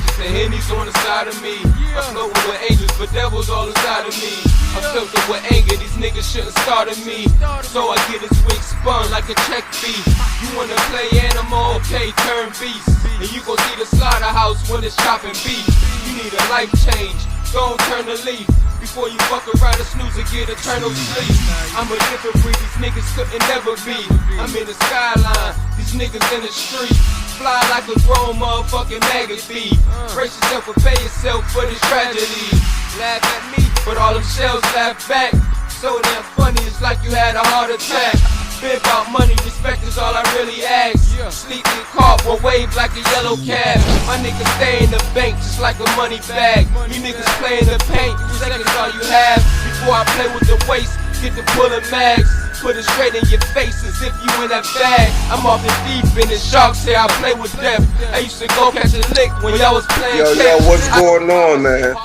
changes and Henny's on the side of me. I'm flowing with angels, but devils all inside of me. I'm filled up with anger, these niggas shouldn't start me. So I get this wig spun like a check fee. You wanna play animal, okay, turn beast. And you gon' see the slaughterhouse when it's chopping beef. You need a life change, don't turn the leaf. Before you fuck around and snooze and get eternal sleep. I'm a different breed, these niggas couldn't never be. I'm in the skyline, these niggas in the street. Fly like a grown motherfucking magazine. Brace yourself and pay yourself for this tragedy. Laugh at me, but all them shells laugh back. So damn funny, it's like you had a heart attack. Been about money, respect is all I really ask. Sleep in car or wave like a yellow cab. My niggas stay in the bank just like a money bag. You niggas play in the paint, 2 seconds all you have. Before I play with the waist, get the pulling mags. Put it straight in your face as if you in that bag. I'm off the deep end, the sharks say I play with death. I used to go catch a lick when y'all was playing. Yo, what's going on, man?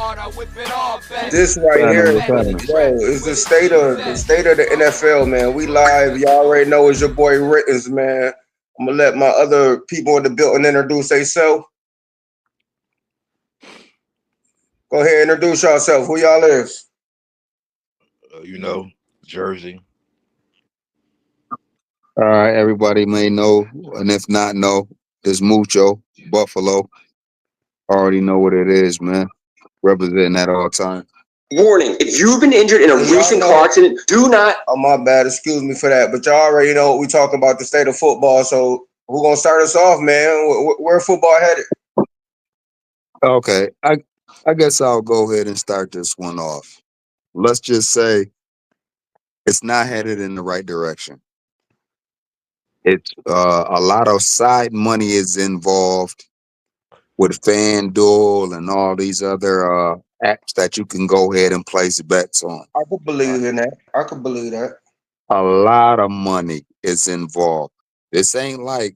This right here, bro, is the state of the NFL, man. We live. Y'all already know it's your boy Rittens, man. I'm gonna let my other people in the building introduce themselves. Go ahead, introduce yourself. Who y'all is? Jersey. All right, everybody may know, and if not know, there's Mucho, Buffalo. Already know what it is, man. Representing at all time. Warning, if you've been injured in a recent car accident, do not... Oh, my bad. Excuse me for that. But y'all already know what we talking about, the state of football. So who gonna start us off, man? Where football headed? Okay, I guess I'll go ahead and start this one off. Let's just say it's not headed in the right direction. It's a lot of side money is involved with FanDuel and all these other apps that you can go ahead and place bets on. I could believe in that. I could believe that. A lot of money is involved. This ain't like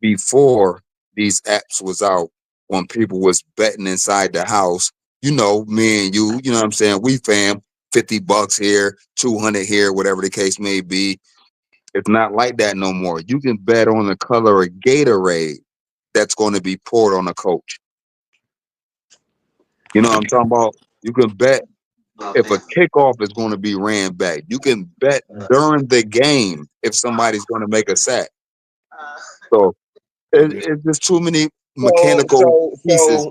before these apps was out when people was betting inside the house. You know, me and you know what I'm saying? We fam, $50 here, 200 here, whatever the case may be. It's not like that no more. You can bet on the color of Gatorade that's going to be poured on a coach. You know what I'm talking about? You can bet if a kickoff is going to be ran back. You can bet during the game if somebody's going to make a sack. So it's just too many mechanical pieces.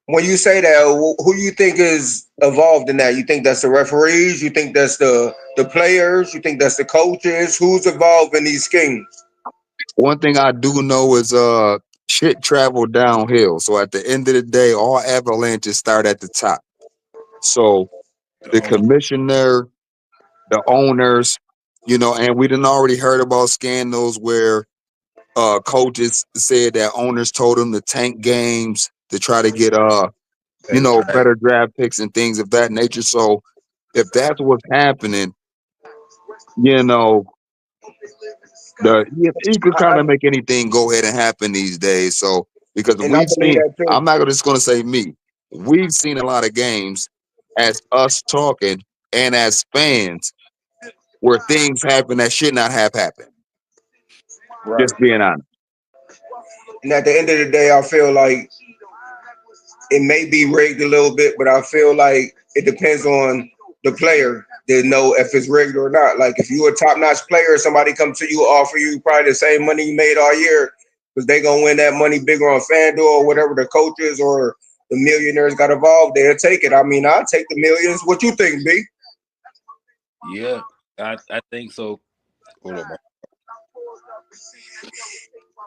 When you say that, who you think is involved in that? You think that's the referees? You think that's the players? You think that's the coaches? Who's involved in these schemes? One thing I do know is shit travel downhill. So at the end of the day, all avalanches start at the top. So the commissioner, the owners, you know, and we done already heard about scandals where coaches said that owners told them to tank games to try to get better draft picks and things of that nature. So if that's what's happening, you know, you could kind of make anything go ahead and happen these days. So because we've seen, I'm not just going to say me, we've seen a lot of games as us talking and as fans where things happen that should not have happened. Right. Just being honest. And at the end of the day, I feel like it may be rigged a little bit, but I feel like it depends on the player to know if it's rigged or not. Like if you're a top-notch player, somebody come to you, offer you probably the same money you made all year because they're going to win that money bigger on FanDuel or whatever the coaches or the millionaires got involved, they'll take it. I mean, I'll take the millions. What you think, B? Yeah, I think so. Hold on,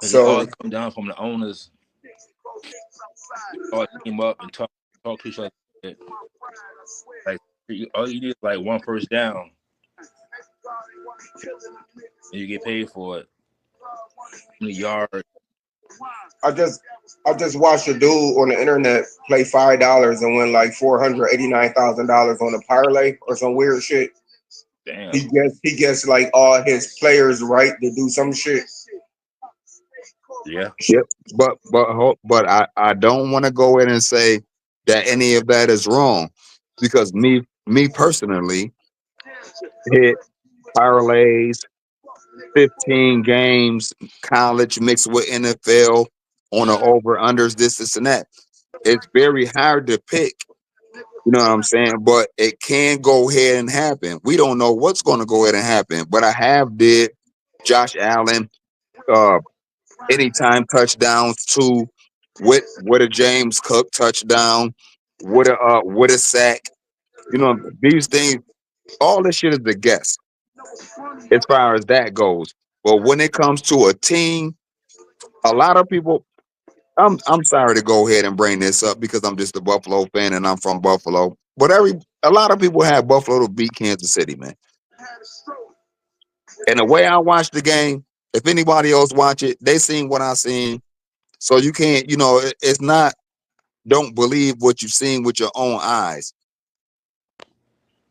so all come down from the owners. All team up and talk to each other. Like all you need is like one first down, and you get paid for it. In the yard. I just watched a dude on the internet play $5 and win like $489,000 on a parlay or some weird shit. Damn. He gets like all his players right to do some shit. Yeah. Yep. But I don't want to go in and say that any of that is wrong because me personally hit parlays, 15 games, college mixed with NFL, on the over unders, this and that. It's very hard to pick. You know what I'm saying? But it can go ahead and happen. We don't know what's going to go ahead and happen. But I have did Josh Allen anytime touchdowns too, with a James Cook touchdown, with a sack. You know, these things, all this shit is a guess as far as that goes. But when it comes to a team, a lot of people, I'm sorry to go ahead and bring this up because I'm just a Buffalo fan and I'm from Buffalo. But a lot of people have Buffalo to beat Kansas City, man. And the way I watch the game, if anybody else watch it, they seen what I seen. So you can't, it's not, don't believe what you've seen with your own eyes.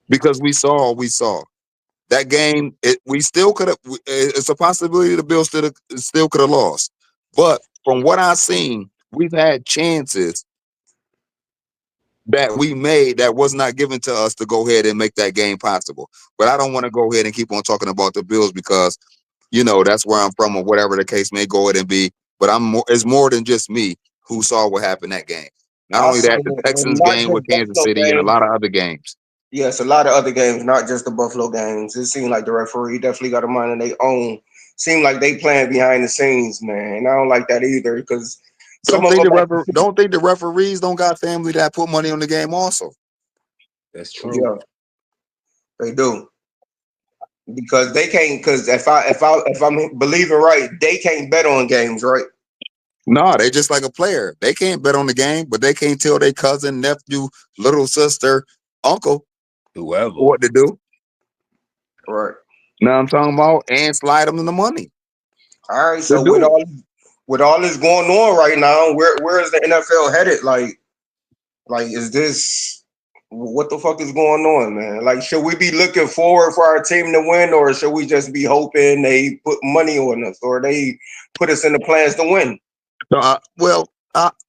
Because we saw that game. We still could have. It's a possibility the Bills still could have lost. But from what I've seen, we've had chances that we made that was not given to us to go ahead and make that game possible. But I don't want to go ahead and keep on talking about the Bills because, that's where I'm from or whatever the case may go ahead and be. But it's more than just me who saw what happened that game. Not only that, the Texans game with Kansas City and a lot of other games. Yes, a lot of other games, not just the Buffalo games. It seemed like the referee definitely got a mind of their own. Seemed like they playing behind the scenes, man. And I don't like that either because don't think the referees don't got family that put money on the game also. That's true. Yeah, they do. Because they can't. Because if I'm believing right, they can't bet on games, right? No, they just like a player. They can't bet on the game, but they can't tell their cousin, nephew, little sister, uncle, whoever, what to do. Right. Know what I'm talking about? And slide them in the money. All right. So with all this going on right now, where is the NFL headed? Like is this what the fuck is going on, man? Like, should we be looking forward for our team to win, or should we just be hoping they put money on us, or they put us in the plans to win?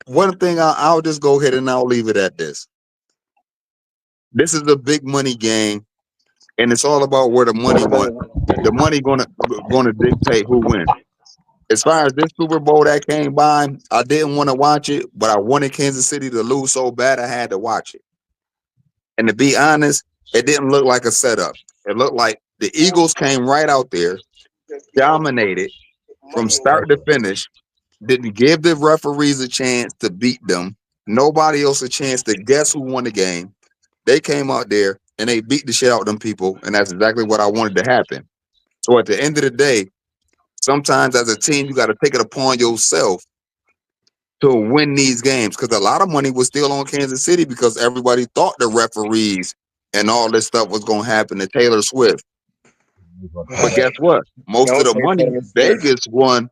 One thing I'll just go ahead and I'll leave it at this. This is a big money game, and it's all about where the money went. The money gonna dictate who wins. As far as this Super Bowl that came by, I didn't want to watch it, but I wanted Kansas City to lose so bad I had to watch it. And to be honest, it didn't look like a setup. It looked like the Eagles came right out there, dominated from start to finish, didn't give the referees a chance to beat them, nobody else a chance to guess who won the game. They came out there and they beat the shit out of them people, and that's exactly what I wanted to happen. So at the end of the day, sometimes as a team, you got to take it upon yourself to win these games because a lot of money was still on Kansas City because everybody thought the referees and all this stuff was going to happen to Taylor Swift. But guess what? Most of the money Vegas won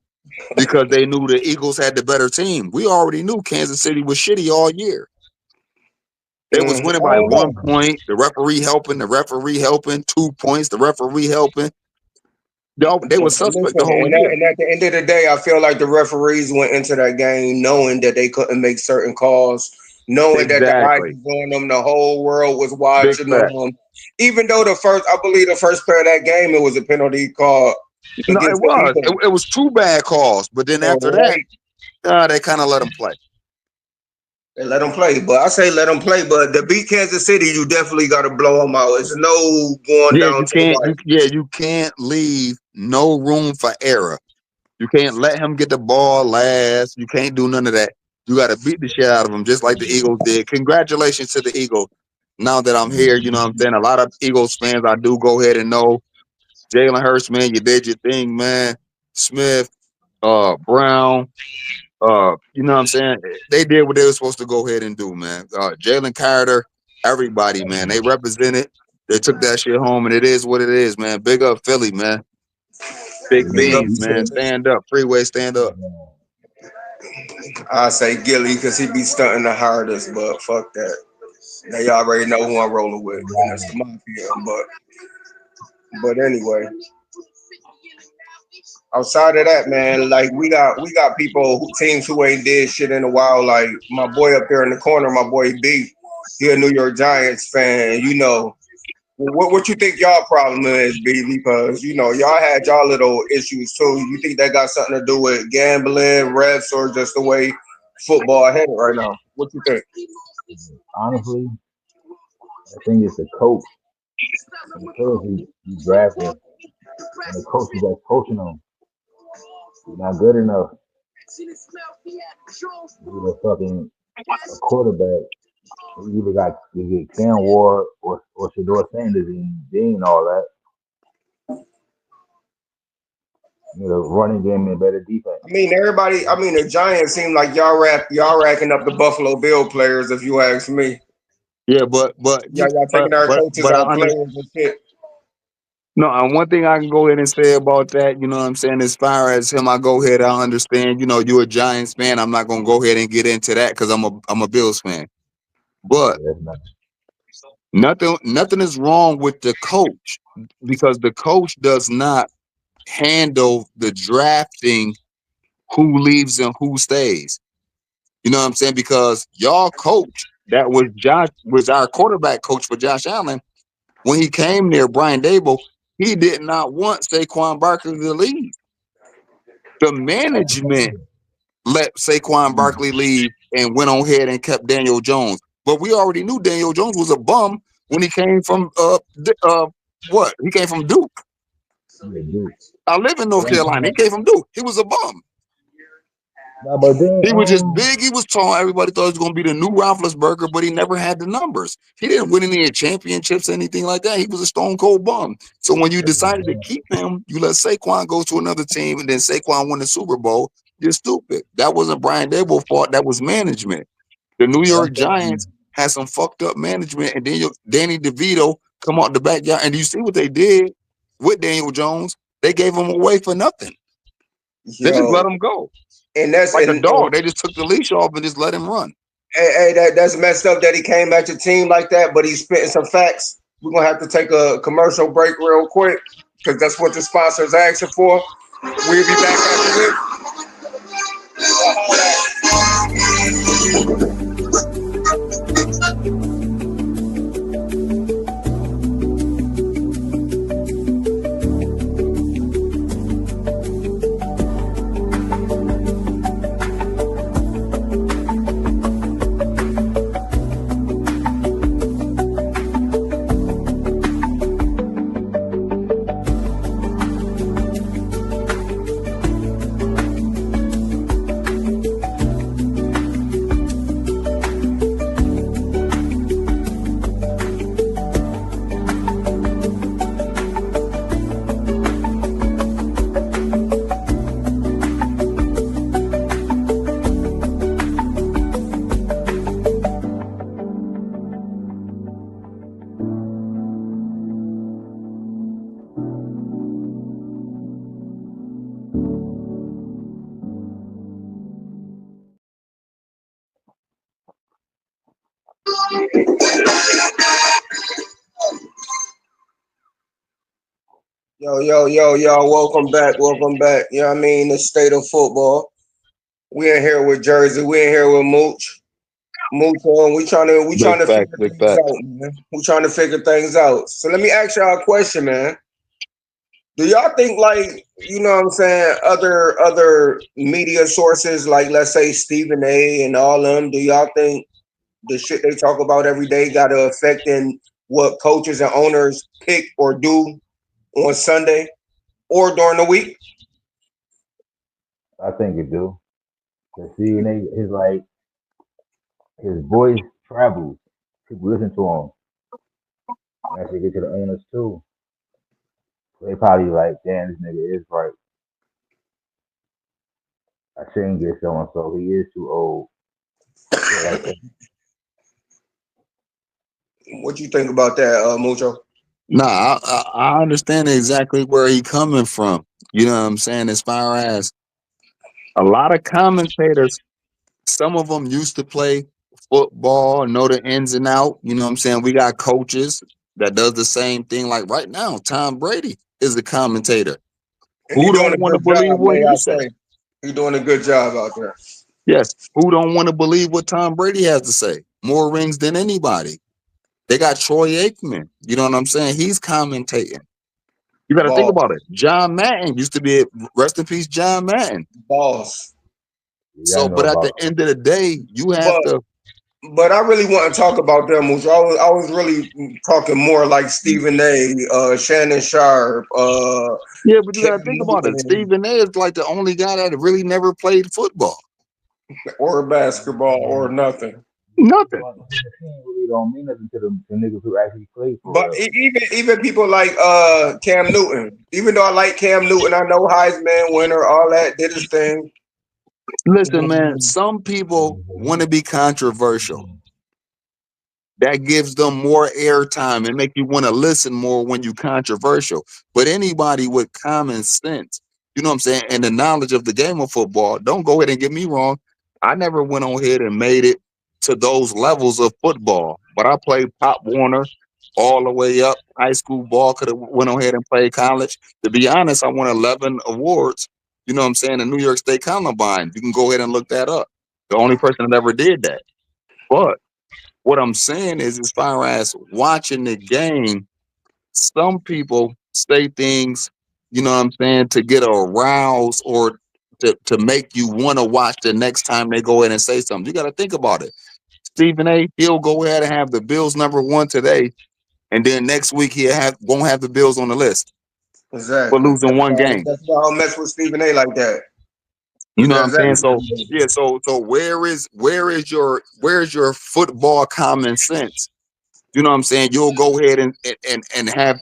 because they knew the Eagles had the better team. We already knew Kansas City was shitty all year. They was winning by 1 point. The referee helping, 2 points. The referee helping. They were suspect the whole year. And at the end of the day, I feel like the referees went into that game knowing that they couldn't make certain calls, knowing that the eyes was on them, the whole world was watching them. Even though I believe the first play of that game, it was a penalty call. No, it was. It was 2 bad calls, but then after that, they kind of let them play. They let them play, but I say let them play. But to beat Kansas City, you definitely got to blow them out. It's no going down. You can't leave no room for error. You can't let him get the ball last. You can't do none of that. You got to beat the shit out of him, just like the Eagles did. Congratulations to the Eagles. Now that I'm here, you know what I'm saying? A lot of Eagles fans, I do go ahead and know. Jalen Hurts, man, you did your thing, man. Smith, Brown. You know what I'm saying? They did what they were supposed to go ahead and do, man. Jalen Carter, everybody, man. They represented. They took that shit home, and it is what it is, man. Big up Philly, man. Big beans, man. Stand up. Freeway, stand up. I say Gilly because he be stunting the hardest, but fuck that. They already know who I'm rolling with. And that's the mafia, but anyway. Outside of that, man, like we got people, teams who ain't did shit in a while. Like my boy up there in the corner, my boy B, he a New York Giants fan. You know, What you think y'all problem is, B? Because you know y'all had y'all little issues too. You think that got something to do with gambling, refs, or just the way football headed right now? What you think? Honestly, I think it's the coach. And the players he drafted and the coach that's coaching them. He's not good enough. He's a fucking a quarterback. You either got you get Cam Ward or Shador Sanders and Dean all that. You know, running game and better defense. I mean, everybody. I mean, the Giants seem like y'all racking up the Buffalo Bill players. If you ask me, Yeah, but y'all taking our coaches, but I our understand. players, and shit. No, and one thing I can go ahead and say about that, you know what I'm saying, as far as him, I go ahead, I understand, you know, you're a Giants fan. I'm not gonna go ahead and get into that because I'm a Bills fan. But Yeah, that's not. nothing is wrong with the coach because the coach does not handle the drafting who leaves and who stays. You know what I'm saying? Because y'all coach that was our quarterback coach for Josh Allen. When he came there, Brian Dable, he did not want Saquon Barkley to leave. The management let Saquon Barkley leave and went on ahead and kept Daniel Jones. But we already knew Daniel Jones was a bum when he came from what? He came from Duke. Yeah, dude. I live in North Carolina. He came from Duke. He was a bum. Nah, but then He was just big. He was tall. Everybody thought he was going to be the new Roethlisberger, but he never had the numbers. He didn't win any championships, anything like that. He was a stone cold bum. So when you decided to keep him, you let Saquon go to another team, and then Saquon won the Super Bowl. You're stupid. That wasn't Brian Dable's fault. That was management. The New York Giants had some fucked up management, and then Danny DeVito come out the backyard. And do you see what they did with Daniel Jones? They gave him away for nothing. They just let him go. And that's like a dog. They just took the leash off and just let him run. Hey, that's messed up that he came at your team like that, but he's spitting some facts. We're going to have to take a commercial break real quick because that's what the sponsor's asking for. We'll be back after this. Yo, welcome back. You know what I mean? The state of football. We in here with Jersey. We in here with Mooch. Mooch on. We trying to figure things out, man. We trying to figure things out. So let me ask y'all a question, man. Do y'all think, like, you know what I'm saying, other media sources, like let's say Stephen A and all of them, do y'all think the shit they talk about every day got to affect in what coaches and owners pick or do on Sunday or during the week? I think it do. Cause see, his like his voice travels. People listen to him. And actually get to the owners too. So they probably like, damn, this nigga is right. I shouldn't get so and so. He is too old. Like that. What you think about that, Mucho? Nah, I understand exactly where he coming from. You know what I'm saying? As far as a lot of commentators, some of them used to play football, know the ins and out. You know what I'm saying? We got coaches that does the same thing. Like right now, Tom Brady is a commentator. And Who don't want to believe what he said? He's doing a good job out there. Yes. Who don't want to believe what Tom Brady has to say? More rings than anybody. They got Troy Aikman. You know what I'm saying? He's commentating. You got to think Boss, about it. John Madden used to be, rest in peace, John Madden. boss. Yeah, I So, know but at the about end of the day, you have But to. but I really want to talk about them, which I was really talking more like Stephen A, Shannon Sharp, Yeah, but you Cam got to think about it. Newton, Stephen A is like the only guy that really never played football. or basketball or nothing. Nothing. the team really don't mean nothing to the niggas who actually play for But real. even people like Cam Newton, even though I like Cam Newton, I know Heisman winner, all that, did his thing. Listen, man, some people want to be controversial. That gives them more airtime and make you want to listen more when you controversial. But anybody with common sense, you know what I'm saying, and the knowledge of the game of football, don't go ahead and get me wrong. I never went on ahead and made it to those levels of football, but I played Pop Warner all the way up. High school ball, could have went on ahead and played college. To be honest, I won 11 awards. You know what I'm saying? The New York State Columbine. You can go ahead and look that up. The only person that ever did that. But what I'm saying is, as far as watching the game, some people say things, you know what I'm saying, to get aroused or to make you want to watch the next time they go in and say something. You got to think about it. Stephen A, he'll go ahead and have the Bills #1 today, and then next week won't have the Bills on the list for Exactly. losing one game. That's why I don't mess with Stephen A like that. You know what I'm That's saying? So exactly. yeah, so where's your football common sense? You know what I'm saying? You'll go ahead and have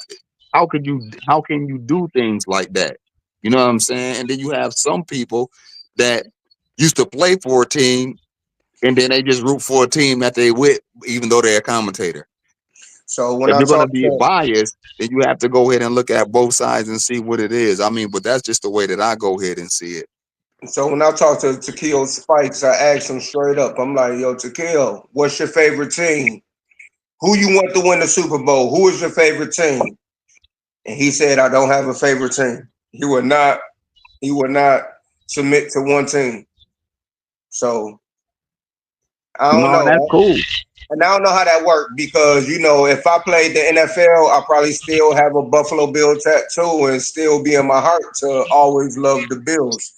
how can you do things like that? You know what I'm saying? And then you have some people that used to play for a team and then they just root for a team that they with, even though they're a commentator. So when If I you're gonna talk be to biased, then you have to go ahead and look at both sides and see what it is. I mean, but that's just the way that I go ahead and see it. Takeo Spikes, I asked him straight up. I'm like, yo, Takeo, what's your favorite team? Who you want to win the Super Bowl? Who is your favorite team? And he said, I don't have a favorite team. He would not submit to one team. So I don't No, that's know. cool. And I don't know how that worked because, if I played the NFL, I probably still have a Buffalo Bill tattoo and still be in my heart to always love the Bills,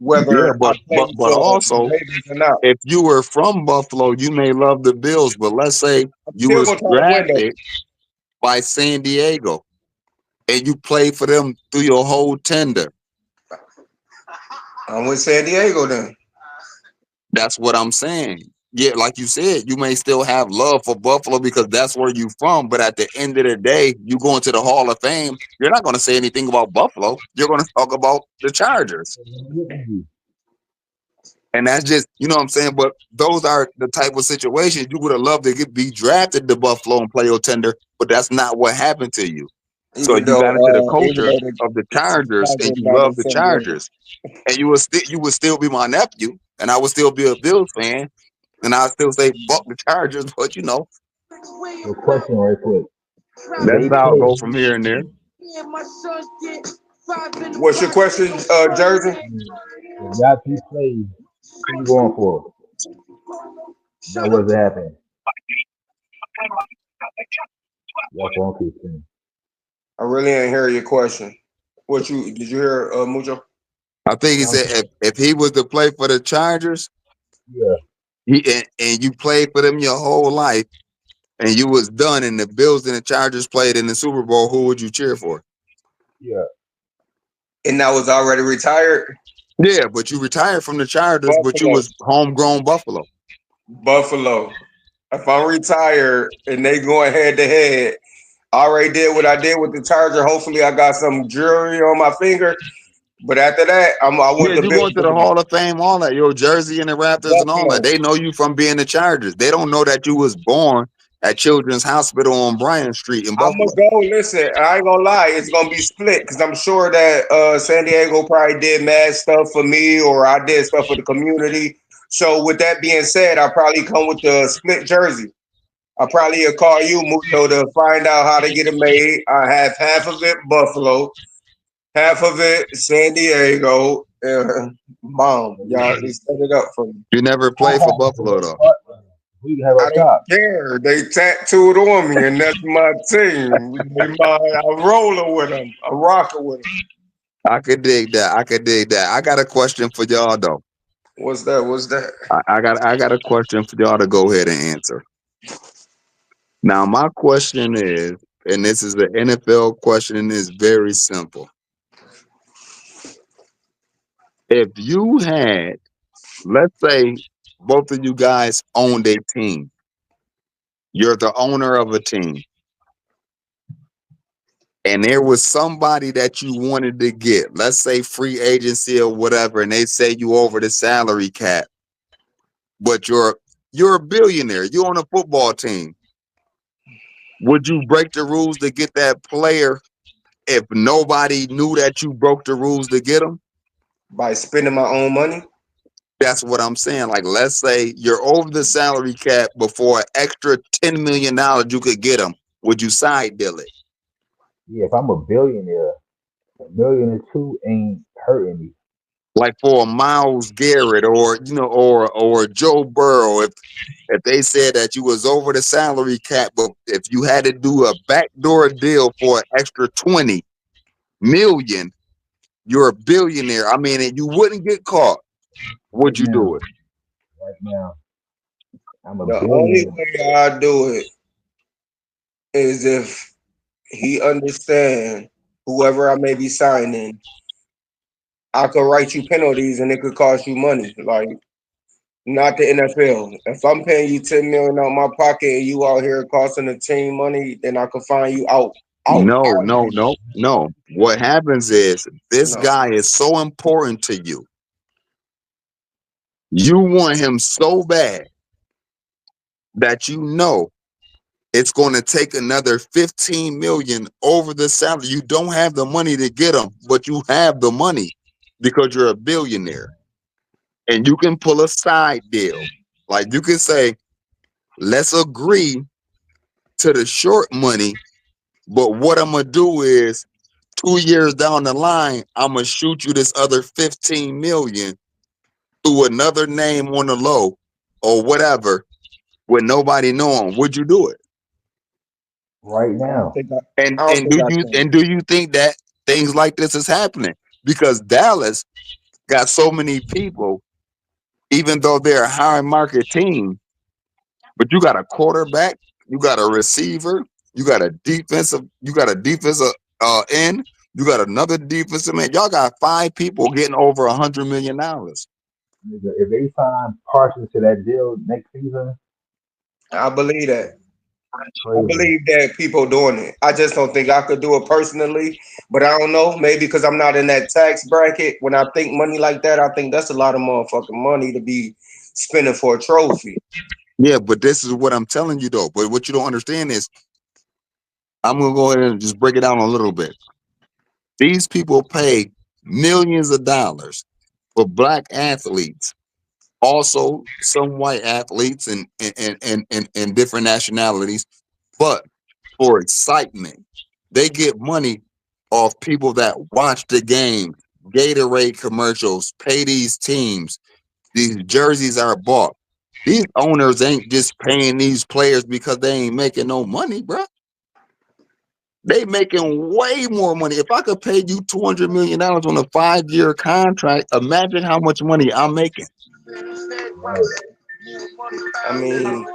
Yeah, whether I but play for the also, Ravens or not. if you were from Buffalo, you may love the Bills, but let's say I'm you still was gonna try to win though. drafted by San Diego and you played for them through your whole tender. I'm with San Diego then. That's what I'm saying. Yeah, like you said, you may still have love for Buffalo because that's where you from. But at the end of the day, you go into the Hall of Fame, you're not going to say anything about Buffalo. You're going to talk about the Chargers. And that's just, you know what I'm saying? But those are the type of situations you would have loved to be drafted to Buffalo and play your tender, but that's not what happened to you. So Even you though got into the culture the of the Chargers and Chargers you not in love the San Diego. Chargers. And you would still be my nephew, and I would still be a Bills fan, and I still say fuck the Chargers. But So question right quick. If that's they how I'll play, go from here and there. What's your question, Jersey? if y'all two plays, who you going for? That was to happen. Y'all phone keeps saying. I really didn't hear your question. Did you hear, Mucho? I think he said if he was to play for the Chargers, Yeah, and you played for them your whole life, and you was done, and the Bills and the Chargers played in the Super Bowl, who would you cheer for? yeah. And I was already retired. Yeah, but you retired from the Chargers, but you Buffalo. was homegrown Buffalo. Buffalo. If I'm retired and they going head to head, I already did what I did with the Charger. Hopefully, I got some jewelry on my finger. But after that, I want Yeah, the you Bills going to to the win. Hall of Fame, all that, your jersey and the Raptors and all that. Buffalo. They know you from being the Chargers. They don't know that you was born at Children's Hospital on Bryant Street in I'm Buffalo. gonna go. Listen, I ain't gonna lie. It's gonna be split because I'm sure that San Diego probably did mad stuff for me, or I did stuff for the community. So with that being said, I'll probably come with the split jersey. I'll probably call you, Muto, to find out how to get it made. I have half of it Buffalo, half of it San Diego. Mom, y'all just set it up for me. You never played for Buffalo though. We can have I our don't shot. care. They tattooed on me, and that's my team. I'm rolling with them. I'm rocking with them. I could dig that. I could dig that. I got a question for y'all though. What's that? What's that? I got a question for y'all to go ahead and answer. Now, my question is, and this is the NFL question, and it's very simple. If you had, let's say, both of you guys owned a team, you're the owner of a team, and there was somebody that you wanted to get, let's say free agency or whatever, and they say you over the salary cap, but you're a billionaire, you own a football team. Would you break the rules to get that player if nobody knew that you broke the rules to get them? By spending my own money? That's what I'm saying. Like, let's say you're over the salary cap, before an extra $10 million you could get them. Would you side deal it? Yeah, if I'm a billionaire, $1 million or two ain't hurting me. Like for a Myles Garrett or or Joe Burrow, if they said that you was over the salary cap, but if you had to do a backdoor deal for an extra 20 million, you're a billionaire. I mean, and you wouldn't get caught. Would you do it? Right now, I'm a The billionaire. only way I do it is if he understand whoever I may be signing, I could write you penalties and it could cost you money. Like, not the NFL. If I'm paying you $10 million out my pocket and you out here costing the team money, then I could find you out. No. What happens is this No. guy is so important to you. You want him so bad that you know it's going to take another 15 million over the salary. You don't have the money to get him, but you have the money because you're a billionaire. And you can pull a side deal. Like you can say, let's agree to the short money, but what I'm going to do is 2 years down the line, I'm going to shoot you this other 15 million through another name on the low or whatever with nobody knowing. Would you do it? Right now. And do you think that things like this is happening? Because Dallas got so many people, even though they're a high market team, but you got a quarterback, you got a receiver, you got a defensive end, you got another defensive man. Y'all got 5 people getting over $100 million. If they sign Parsons to that deal next season, I believe that. crazy. I believe that people doing it. I just don't think I could do it personally, but I don't know. Maybe because I'm not in that tax bracket. When I think money like that, I think that's a lot of motherfucking money to be spending for a trophy. Yeah, but this is what I'm telling you though. But what you don't understand is, I'm gonna go ahead and just break it down a little bit. These people pay millions of dollars for black athletes, also some white athletes and different nationalities, but for excitement. They get money off people that watch the game, Gatorade commercials, pay these teams. These jerseys are bought. These owners ain't just paying these players because they ain't making no money, bro. They making way more money. If I could pay you $200 million on a 5-year contract, imagine how much money I'm making. I mean,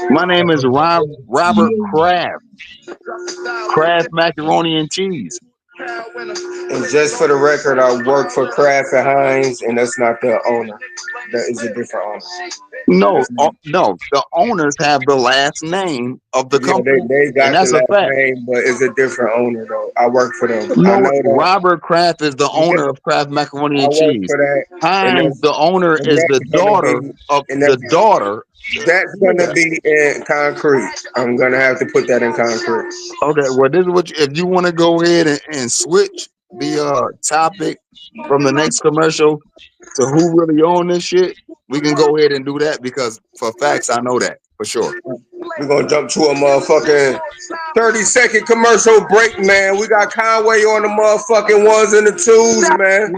my name is Robert Kraft. Kraft macaroni and cheese. and just for the record, I work for Kraft and Heinz, and that's not the owner. That is a different owner. No, no. The owners have the last name of the company. They got and that's the a last fact. name, but it's a different owner though. I work for them. No, I know that. Robert Kraft is the owner of Kraft macaroni and I work cheese. for that. Heinz, the owner, is the daughter of the daughter. That's gonna be in concrete. I'm gonna have to put that in concrete. Okay, well, this is what if you want to go ahead and switch the topic from the next commercial to who really own this shit, we can go ahead and do that because for facts, I know that for sure. We're gonna jump to a motherfucking 30-second commercial break, man. We got Conway on the motherfucking ones and the twos, man.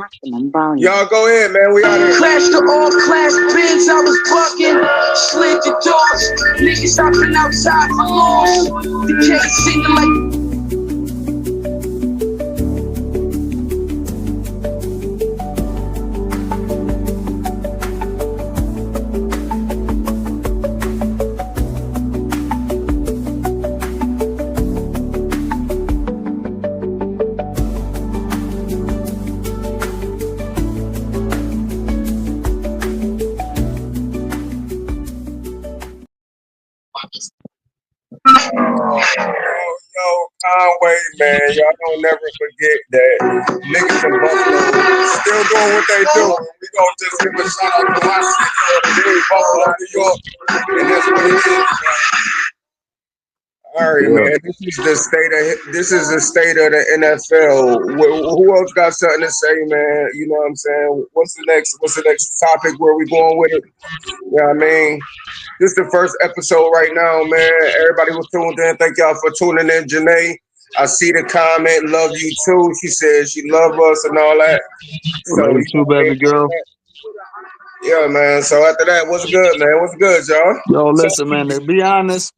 Y'all go ahead, man. We out here. Crashed the all class Benz, I was bucking. Slid the doors, Niggas stopping outside for loss. You can't see them like. Yo, Conway, man, y'all don't never forget that niggas in Buffalo still doing what they do. We gonna just give a shout out to my city, Buffalo, New York, and that's what it is, man. All right, Yeah. man. This is the state of the NFL. Who else got something to say, man? You know what I'm saying? What's the next topic? Where we going with it? You know what I mean? This is the first episode right now, man. Everybody was tuned in. Thank y'all for tuning in, Janae. I see the comment. Love you too. She said she love us and all that. So Love you you too, baby girl. yeah, man. So after that, what's good, man? What's good, y'all? Yo, listen, man. To be honest,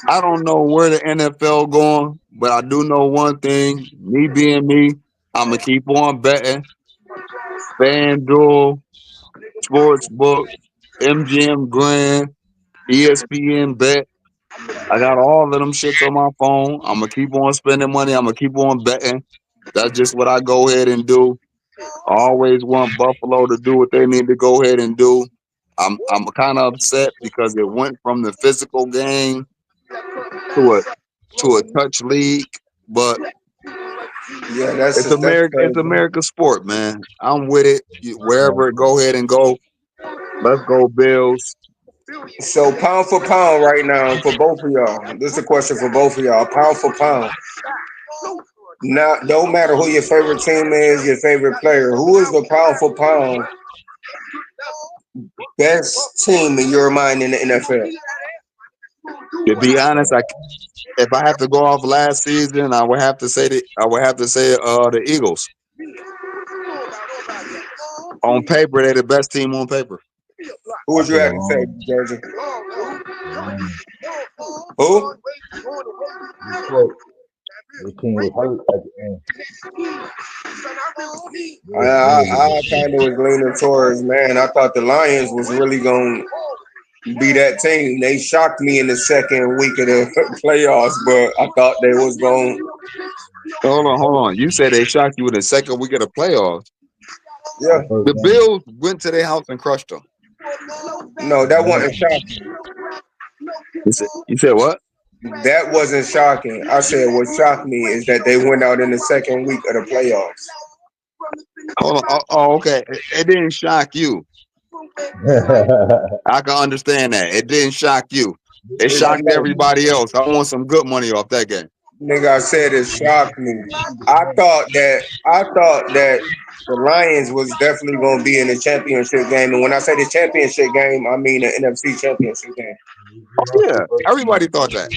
I don't know where the NFL going, but I do know one thing. Me being me, I'ma keep on betting. FanDuel, Sportsbook, MGM Grand, ESPN Bet. I got all of them shits on my phone. I'm gonna keep on spending money. I'm gonna keep on betting. That's just what I go ahead and do. I always want Buffalo to do what they need to go ahead and do. I'm kind of upset because it went from the physical game to a touch league, but Yeah, that's it's America. It's crazy. America's sport, man. I'm with it. Wherever it go ahead and go. Let's go Bills. So pound for pound right now for both of y'all. This is a question for both of y'all. Pound for pound. Now, don't matter who your favorite team is, your favorite player. Who is the pound for pound best team in your mind in the NFL? To be honest, if I have to go off last season, I would have to say the Eagles. On paper, they're the best team on paper. Who would you have to say, Georgia? Who? The king was hurt at the end. I kind of was leaning towards, man. I thought the Lions was really going to be that team. They shocked me in the second week of the playoffs, but I thought they was going. Hold on. You said they shocked you in the second week of the playoffs. Yeah. The Bills went to their house and crushed them. No, that wasn't shocking. You said what? That wasn't shocking. I said what shocked me is that they went out in the second week of the playoffs. Hold on. Oh, okay. It didn't shock you. I can understand that. It didn't shock you. It shocked everybody else. I want some good money off that game. Nigga, I said it shocked me. I thought that the Lions was definitely going to be in the championship game. And when I say the championship game, I mean the NFC championship game. Yeah, everybody thought that.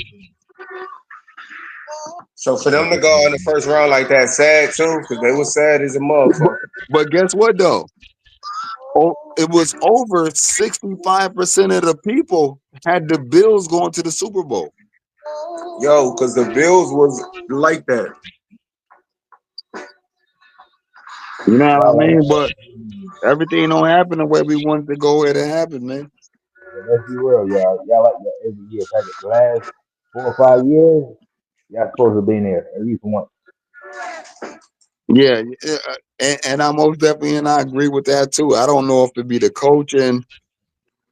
So for them to go in the first round like that, sad too, because they were sad as a motherfucker. But guess what though? It was over 65% of the people had the Bills going to the Super Bowl. Yo, because the Bills was like that. You know what I mean? But everything don't happen the way we wanted to go ahead and happen, man. Let's be real, y'all. Y'all like that every year. Like the last 4 or 5 years, y'all supposed to be there at least once. Yeah, and I most definitely and I agree with that too. I don't know if it be the coaching,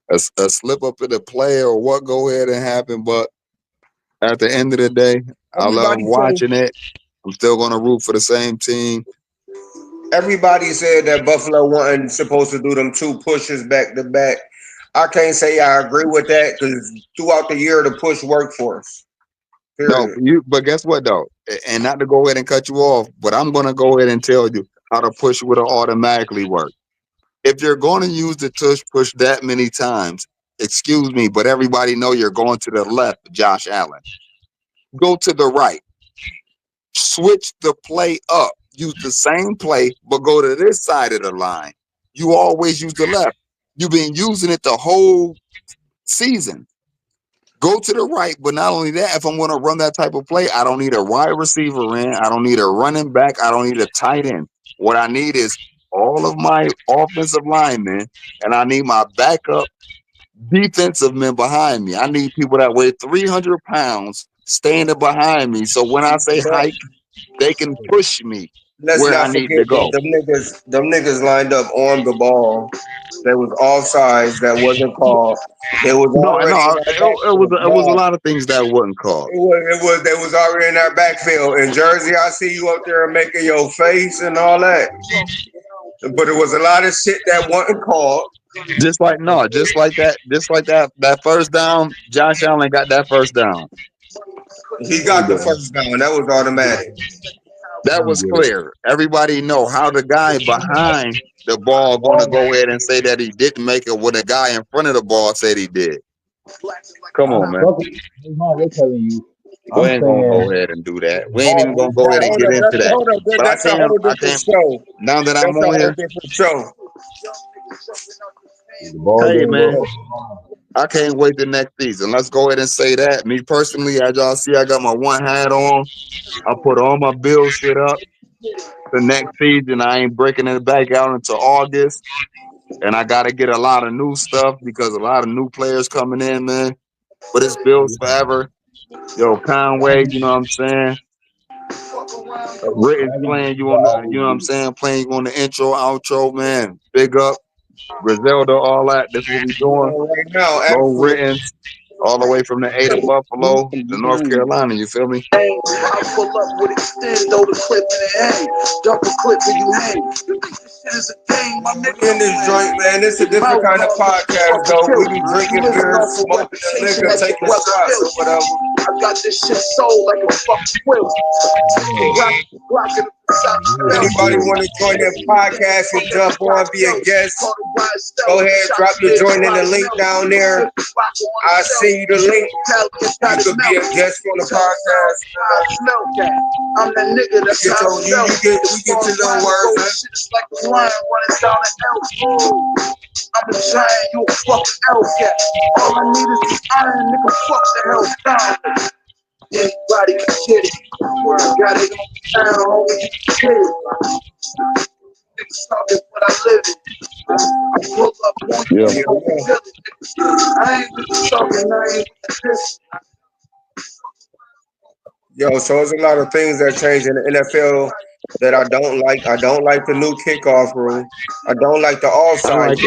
a slip up of the player, or what go ahead and happen, but at the end of the day, I love watching it. I'm still going to root for the same team. Everybody said that Buffalo wasn't supposed to do them 2 pushes back to back. I can't say I agree with that because throughout the year the push worked for us. Period. No, but guess what though? And not to go ahead and cut you off, but I'm going to go ahead and tell you how the push would automatically work. If you're going to use the tush push that many times, excuse me, but everybody know you're going to the left, Josh Allen. Go to the right. Switch the play up. Use the same play, but go to this side of the line. You always use the left. You've been using it the whole season. Go to the right, but not only that, if I'm going to run that type of play, I don't need a wide receiver in. I don't need a running back. I don't need a tight end. What I need is all of my offensive linemen, and I need my backup defensive men behind me. I need people that weigh 300 pounds standing behind me. So when I say But hike, they can push me let's where I not need forget to that go. them niggas lined up on the ball. That was offsides. That wasn't called. They was No, already in no, our backfield. it was a Nah, lot of things that wasn't called. they was already in our backfield. In Jersey, I see you up there making your face and all that. But it was a lot of shit that wasn't called. Just like that first down, Josh Allen got that first down. He got the first down. That was automatic. That was clear. Everybody know how the guy behind the ball going to go ahead and say that he didn't make it when the guy in front of the ball said he did. Come on, man. They're telling you. We I'm ain't gonna saying go ahead and do that. We ain't even ball. gonna go ahead and get into that. Hold up. But That's a whole I different can't. show. Now that I'm That's a on whole here, different show. The ball hey didn't man, go. I can't wait the next season. Let's go ahead and say that. Me personally, as y'all see, I got my one hat on. I put all my bill shit up. The next season, I ain't breaking it back out until August. And I got to get a lot of new stuff because a lot of new players coming in, man. But it's Bills forever. Yo, Conway, you know what I'm saying? Ritten's playing you on the, you know what I'm saying? Playing you on the intro, outro, man. Big up. Griselda, all that. That's what we doing. Right now, Low actually. Ritten's, all the way from the A to Buffalo to North Carolina. You feel me? I pull up with extendo the clip in the head. Double clip and you hang. You think this shit is a game, my nigga? In this joint, man, it's a different kind of podcast, though. We be drinking beer, smoking the liquor, taking shots or whatever. I got this shit sold like a fucking quilt. Anybody want to join that podcast and jump on, be a guest? Go ahead, drop your joint in the link down there. I send you the link. You could be a guest on the podcast. I'm that nigga that's You get your little words, man. It's like a lion running down an elf. I'm a giant, you a fucking elf cat. All I need is the iron, nigga, fuck the hell down. Anybody can get it. Got it on town, homie, you can get it. Niggas talking what I live in. I pull up on you, I ain't really talking, I ain't this. Yo, so there's a lot of things that change in the NFL that I don't like. I don't like the new kickoff rule. I don't like the offside.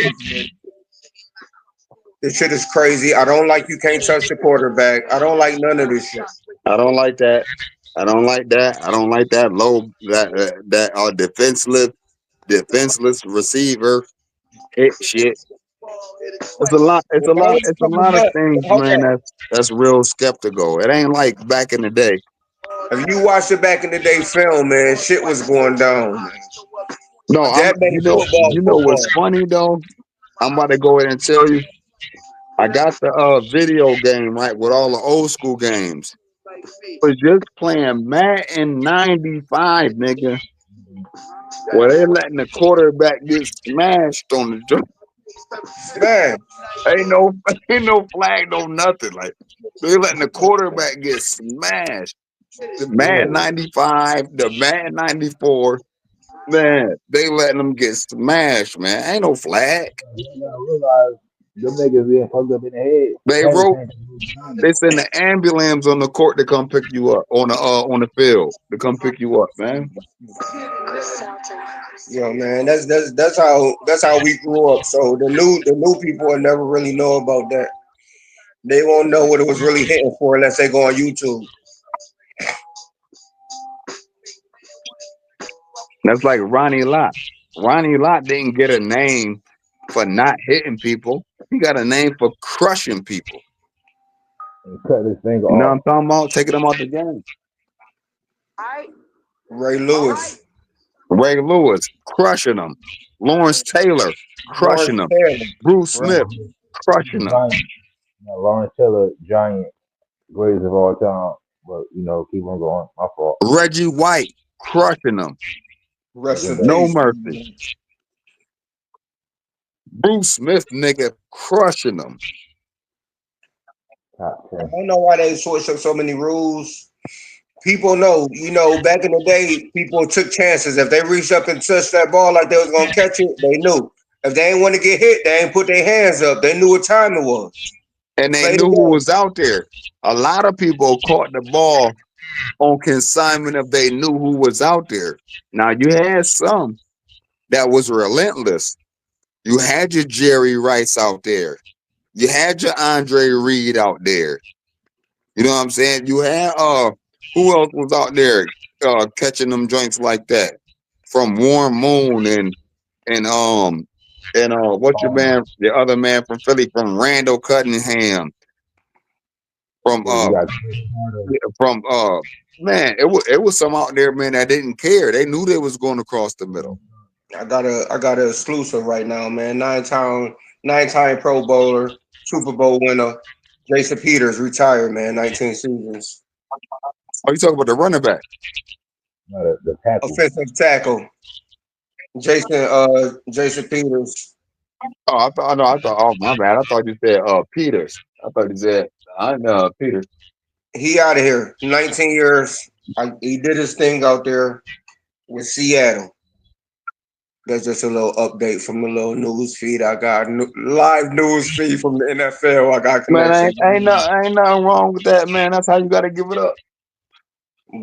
This shit is crazy. I don't like you can't touch the quarterback. I don't like none of this shit. I don't like that. I don't like that. I don't like that low defenseless receiver hit shit. It's a lot. It's a lot of things, man. That's real skeptical. It ain't like back in the day. If you watch the back in the day film, man, shit was going down. Man. No, That made football. what's funny though? I'm about to go ahead and tell you. I got the video game right with all the old school games. But just playing Madden 95, nigga, where they letting the quarterback get smashed on the joint. Man, ain't no flag, no nothing. Like they letting the quarterback get smashed. The Madden 95, the Madden 94, man, they letting them get smashed, man. Ain't no flag. Them niggas being fucked up in the head. They send the ambulance on the court to come pick you up on the field to come pick you up, man. Yo, man, that's how we grew up. So the new people will never really know about that. They won't know what it was really hitting for unless they go on YouTube. That's like Ronnie Lott. Ronnie Lott didn't get a name for not hitting people. He got a name for crushing people. Cut this thing off. You know what I'm talking about? Taking them out the game. Ray Lewis. Ray Lewis, crushing them. Lawrence Taylor, crushing them. Bruce Smith, crushing them. Lawrence Taylor, giant, greatest of all time. But, keep on going. My fault. Reggie White, crushing them. No mercy. Bruce Smith, nigga, crushing them. Top I 10. don't know why they switched up so many rules. People know, back in the day, people took chances. If they reached up and touched that ball like they was gonna catch it, they knew. If they ain't want to get hit, they ain't put their hands up. They knew what time it was. And they Play the knew who game. was out there. A lot of people caught the ball on consignment if they knew who was out there. Now you had some that was relentless. You had your Jerry Rice out there. You had your Andre Reed out there. You know what I'm saying? You had who else was out there catching them joints like that? From Warren Moon and what's your man, the other man from Philly, from Randall Cunningham, from Yeah, you got Chris Carter. from man, it was some out there, man, that didn't care. They knew they was going across the middle. I got an exclusive right now, man. Nine-time Pro Bowler, Super Bowl winner, Jason Peters retired, man. 19 seasons. Are you talking about the running back? No, the tackle. Offensive tackle, Jason Peters. Oh, I thought. Oh, my bad. I thought you said Peters. I thought you said I know Peters. He out of here. 19 years. He did his thing out there with Seattle. That's just a little update from the little news feed I got. Live news feed from the NFL. I got Man, connection. ain't nothing wrong with that, man. That's how you got to give it up.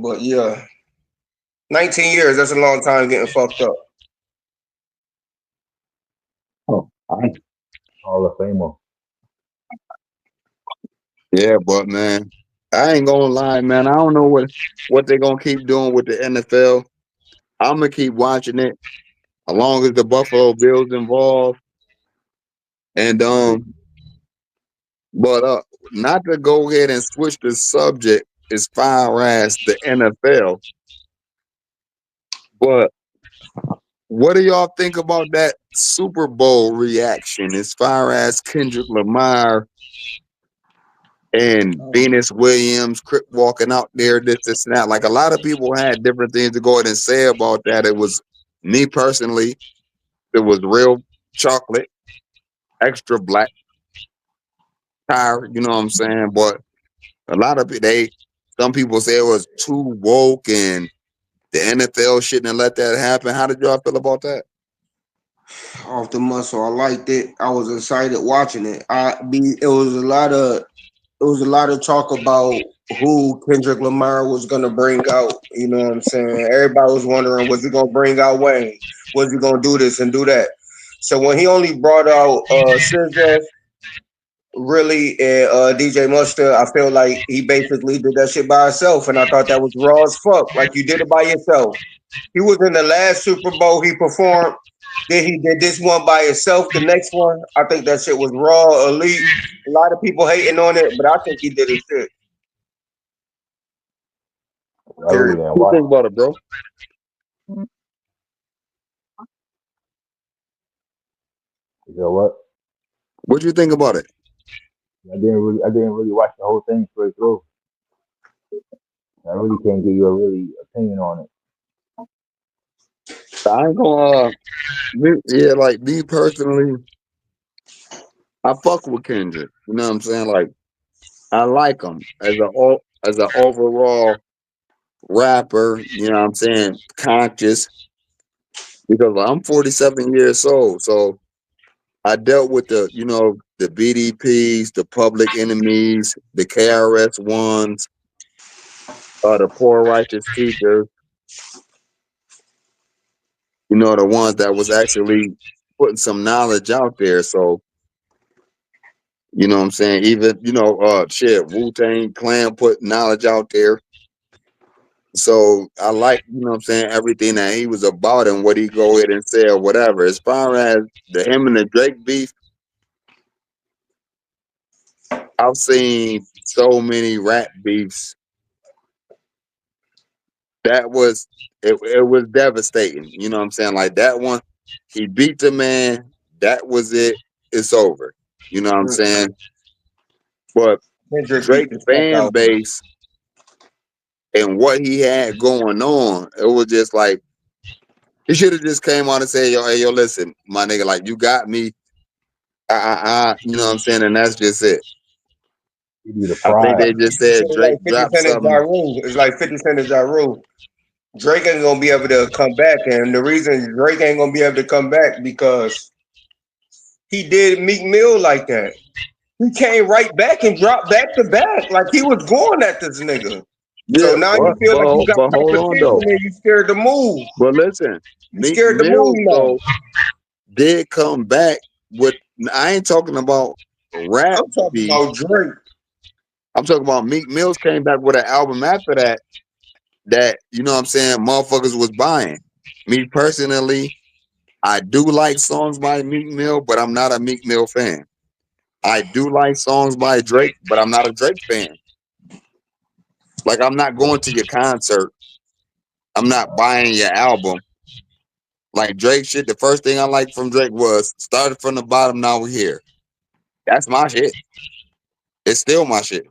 But yeah, 19 years. That's a long time getting fucked up. Oh, Hall of Famer. yeah, but man, I ain't gonna lie, man. I don't know what they're gonna keep doing with the NFL. I'm gonna keep watching it as long as the Buffalo Bills involved. And but not to go ahead and switch the subject as far as the NFL. But what do y'all think about that Super Bowl reaction as far as Kendrick Lamar and Venus Williams walking out there, this and that? Like, a lot of people had different things to go ahead and say about that. It was me personally, it was real chocolate, extra black tire, you know what I'm saying? But a lot of some people say it was too woke and the NFL shouldn't have let that happen. How did y'all feel about that? Off the muscle, I liked it. I was excited watching it. It was a lot of talk about who Kendrick Lamar was gonna bring out. You know what I'm saying? Everybody was wondering, was he gonna bring out Wayne? Was he gonna do this and do that? So when he only brought out SZA, really, and DJ Mustard, I feel like he basically did that shit by himself, and I thought that was raw as fuck. Like, you did it by yourself. He was in the last Super Bowl he performed. Then he did this one by himself. The next one, I think that shit was raw, elite. A lot of people hating on it, but I think he did his shit. I really didn't What do you watch think about it, bro? it. You know what? What do you think about it? I didn't really watch the whole thing straight through. I really can't give you a really opinion on it. I ain't gonna like me personally, I fuck with Kendrick. You know what I'm saying? Like, I like him as an overall rapper, you know what I'm saying, conscious, because I'm 47 years old. So I dealt with the BDPs, the Public Enemies, the KRS ones, the Poor Righteous Teachers, the ones that was actually putting some knowledge out there. So, you know what I'm saying? Even, Wu-Tang Clan put knowledge out there. So I like, you know what I'm saying, everything that he was about and what he go ahead and say or whatever. As far as him and the Drake beef, I've seen so many rap beefs. It was devastating. You know what I'm saying? Like, that one, he beat the man. That was it. It's over. You know what I'm saying? But Kendrick beat Drake's the fuck fan out. base and what he had going on, it was just like, he should have just came on and said, yo, listen, my nigga, like, you got me. You know what I'm saying? And that's just it. He need a I think pride. they just said It's like Drake 50 dropped Cent and Ja something. Rule. It's like 50 Cent and Ja Rule. Drake ain't gonna be able to come back, and the reason Drake ain't gonna be able to come back because he did Meek Mill like that. He came right back and dropped back to back like he was going at this nigga. So Yeah, now you feel like you got but hold on competition though. and you scared to move. But listen, You Meek scared to move Mill now. though did come back with. I ain't talking about rap I'm talking beef. about Drake. I'm talking about Meek Mills came back with an album after that. That you know what I'm saying, motherfuckers was buying. Me personally, I do like songs by Meek Mill, but I'm not a Meek Mill fan. I do like songs by Drake, but I'm not a Drake fan. Like I'm not going to your concert. I'm not buying your album. Like Drake shit, the first thing I liked from Drake was started from the bottom, now we're here. That's my shit. It's still my shit.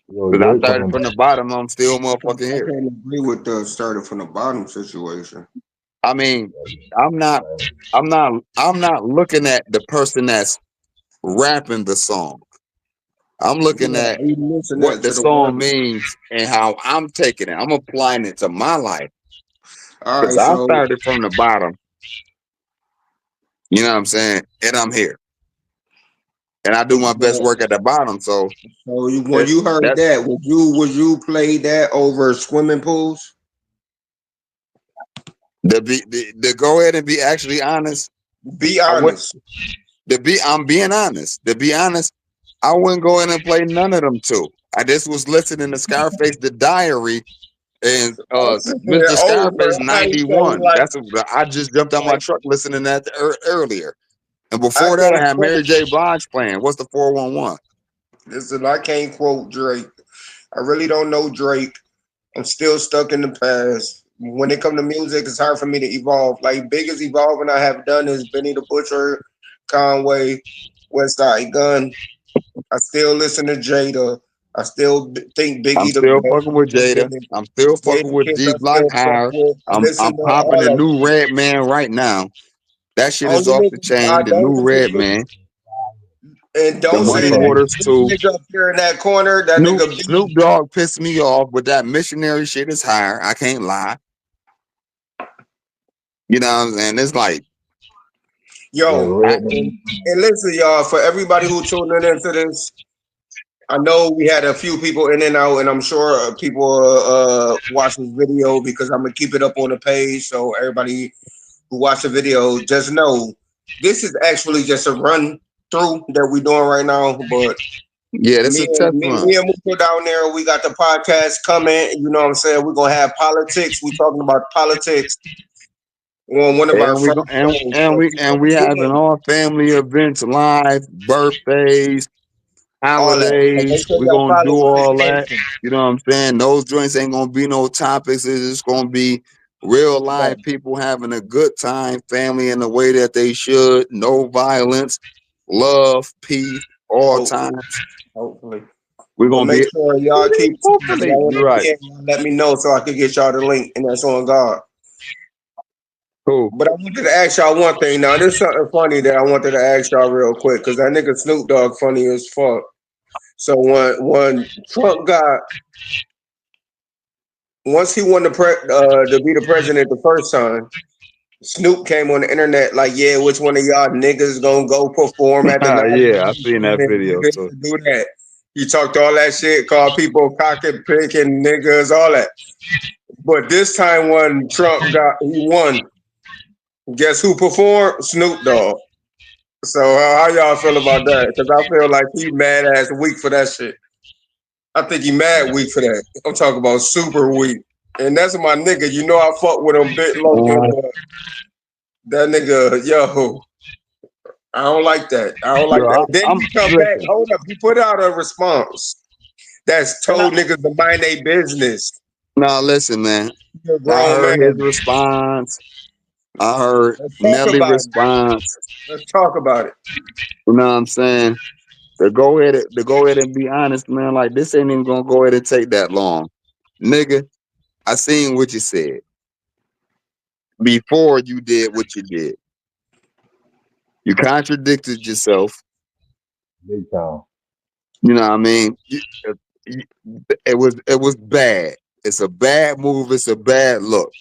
Yo, Because I Drake started coming from back. the bottom, I'm still motherfucking I here. can't agree with the starting from the bottom situation. I mean, I'm not I'm not looking at the person that's rapping the song. I'm looking Yeah, at you listen what that the to the song word. means and how I'm taking it. I'm applying it to my life. All Because right, I so started from the bottom, you know what I'm saying? And I'm here. And I do my best work at the bottom. So when you heard that that, would you play that over swimming pools? to go ahead and be actually honest, Be I would honest. I'm being honest. To be honest, I wouldn't go in and play none of them two. I just was listening to Scarface the Diary and I'm sitting Mr. there over. Scarface I ain't saying 91. like I just jumped out my like truck listening to that earlier. And I before that, I can't had quote. Mary J. Blige playing. What's the 411? Listen, I can't quote Drake. I really don't know Drake. I'm still stuck in the past. When it comes to music, it's hard for me to evolve. Like biggest evolving I have done is Benny the Butcher, Conway, West Side Gun. I still listen to Jada. I still think I'm Biggie the still fucking with Jada. best. I'm still fucking Jada with Kiss D I Block still fuck Higher. with. I I'm listen to popping all the that new shit. Red Man right now. That shit is Only off the nigga I chain. The don't new listen Red to, Man. and The don't Who you say Muddy talking that. about? Waters This too. nigga up here in that corner, that nigga Snoop B. Dogg pissed me off, but that missionary shit is higher. I can't lie. You know what I'm saying? It's like Yeah, Yo, I, Red and listen, y'all, for everybody who tuning into this, I know we had a few people in and out, and I'm sure people watch this video because I'm gonna keep it up on the page. So everybody who watch the video, just know this is actually just a run through that we're doing right now. But yeah, that's me a and test me, run. me and Muko down there, we got the podcast coming. You know what I'm saying? We're gonna have politics. We talking about politics on one of our And we go first shows. So and we tune having in, all family events live, birthdays, all that. So make holidays. sure We're y'all gonna follow do Slick all that. Nation. You know what I'm saying? Those joints ain't gonna be no topics. It's just gonna be real live people having a good time, family in the way that they should. No violence, love, peace, all Hopefully, times. hopefully. We're But gonna make be sure y'all keep tuning. hopefully. Y'all want You're to right. be in, y'all let me know so I can get y'all the link, and that's on God. Cool. But I wanted to ask y'all one thing. Now, there's something funny that I wanted to ask y'all real quick because that nigga Snoop Dogg funny as fuck. So when Trump got once he won to be the president the first time, Snoop came on the internet like, yeah, which one of y'all niggas gonna go perform at the Yeah, I seen inauguration that and video do this too. and do that. He talked all that shit, called people cock and pick and niggas, all that. But this time when he won, guess who performed? Snoop Dogg. So how y'all feel about that? Because I feel like he mad ass weak for that shit. I think he mad weak for that. I'm talking about super weak. And that's my nigga. You know I fuck with him bit Logan, but that nigga, yo, I don't like that. I don't like Yo, that. Then I'm he come back. listen. Hold up. He put out a response that's And told niggas to mind their business. now listen, man. You're a I grown heard his man. response. I heard Let's talk Nelly about it. response. Let's talk about it. You know what I'm saying? To go ahead and be honest, man, like this ain't even gonna go ahead and take that long. Nigga, I seen what you said before you did what you did. You contradicted yourself. big time. You know what I mean? It was bad. It's a bad move. It's a bad look.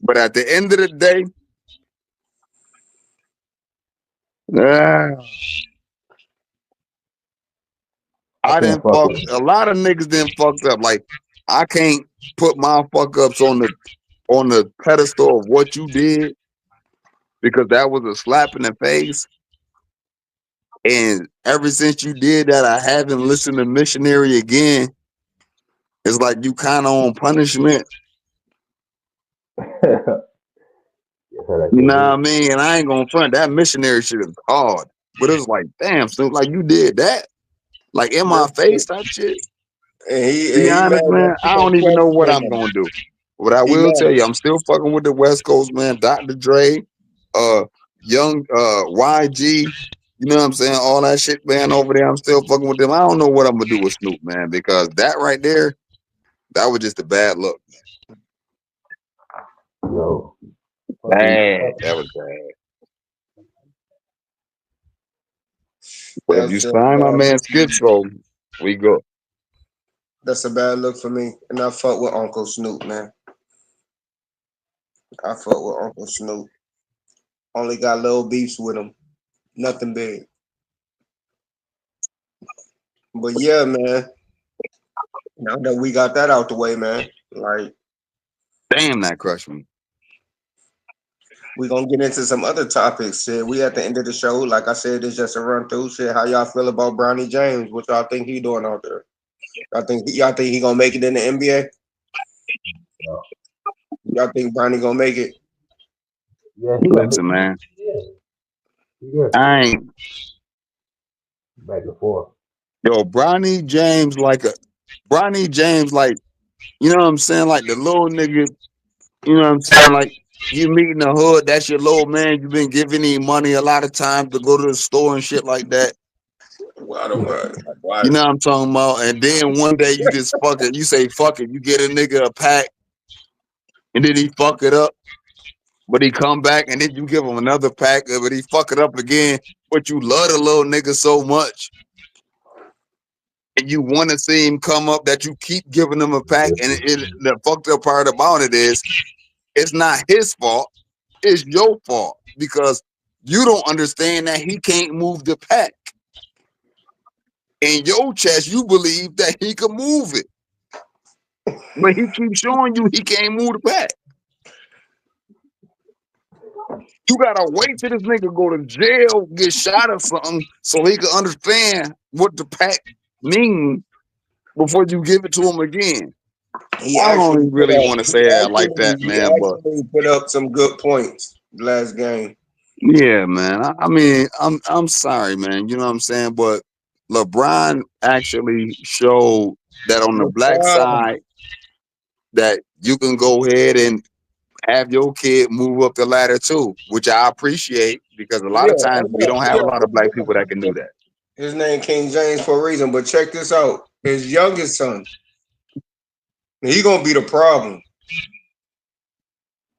But at the end of the day, I I can't didn't fuck fuck. with it. A lot of niggas didn't fucked up. Like I can't put my fuck ups on the pedestal of what you did because that was a slap in the face. And ever since you did that, I haven't listened to Missionary again. It's like you kind of on punishment. That's how that You shit know what be. I mean? And I ain't gonna front that Missionary shit is hard. But it was like, damn, Snoop, like you did that, like in my face type shit. And Be he mad honest, man, that I people don't even know what questioning I'm him. gonna do. But I He will tell mad. you, I'm still fucking with the West Coast, man. Dr. Dre, young YG, you know what I'm saying? All that shit, man, over there. I'm still fucking with them. I don't know what I'm gonna do with Snoop, man, because that right there, that was just a bad look. Yo, Bad. That was bad. But if That's you just a sign my bad man look. Schizo, we go. That's a bad look for me. And I fuck with Uncle Snoop, man. I fuck with Uncle Snoop. Only got little beefs with him. Nothing big. But yeah, man. Now that we got that out the way, man. Like Damn, that crushed me. we gonna get into some other topics. Shit, we at the end of the show. Like I said, it's just a run through. Shit, how y'all feel about Bronny James? What y'all think he doing out there? Y'all think he gonna make it in the NBA? no. Y'all think Bronny gonna make it? Yeah, he got Listen, man, yeah, I ain't. back and forth. Yo, Bronny James, like, you know what I'm saying? Like the little nigga, you know what I'm saying? Like, you meet in the hood, that's your little man. You've been giving him money a lot of times to go to the store and shit like that. Well, I don't know. Why? You know what I'm talking about? And then one day you just fuck it. You say, fuck it. You get a nigga a pack, and then he fuck it up. But he come back, and then you give him another pack, but he fuck it up again. But you love the little nigga so much. And you want to see him come up that you keep giving him a pack. And the fucked up part about it is it's not his fault. It's your fault because you don't understand that he can't move the pack. In your chest, you believe that he can move it. But he keeps showing you he can't move the pack. You gotta wait till this nigga go to jail, get shot or something, so he can understand what the pack means before you give it to him again. He I don't actually even really want to say that like that, he man. But actually put up some good points last game. yeah, man. I mean, I'm sorry, man. You know what I'm saying? But LeBron actually showed that on the black side that you can go ahead and have your kid move up the ladder too, which I appreciate because a lot Yeah, of times we don't have a lot of black people that can do that. His name King James for a reason, but check this out. His youngest son, he gonna be the problem.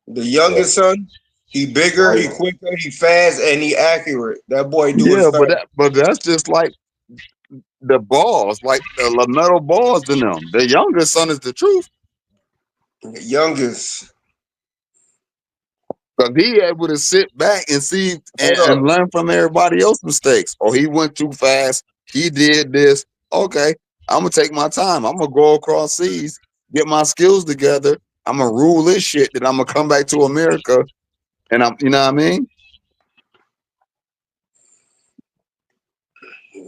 The youngest son, he bigger, he quicker, he fast, and he accurate. That boy do his Yeah, thing. but that's just like the balls, like the LaMelo balls in them. The youngest son is the truth. The youngest. Because he able to sit back and see and Hold up. learn from everybody else's mistakes. Oh, he went too fast. He did this. Okay, I'm gonna take my time. I'm gonna go across seas, get my skills together. I'm gonna rule this shit. Then I'm gonna come back to America, and you know what I mean?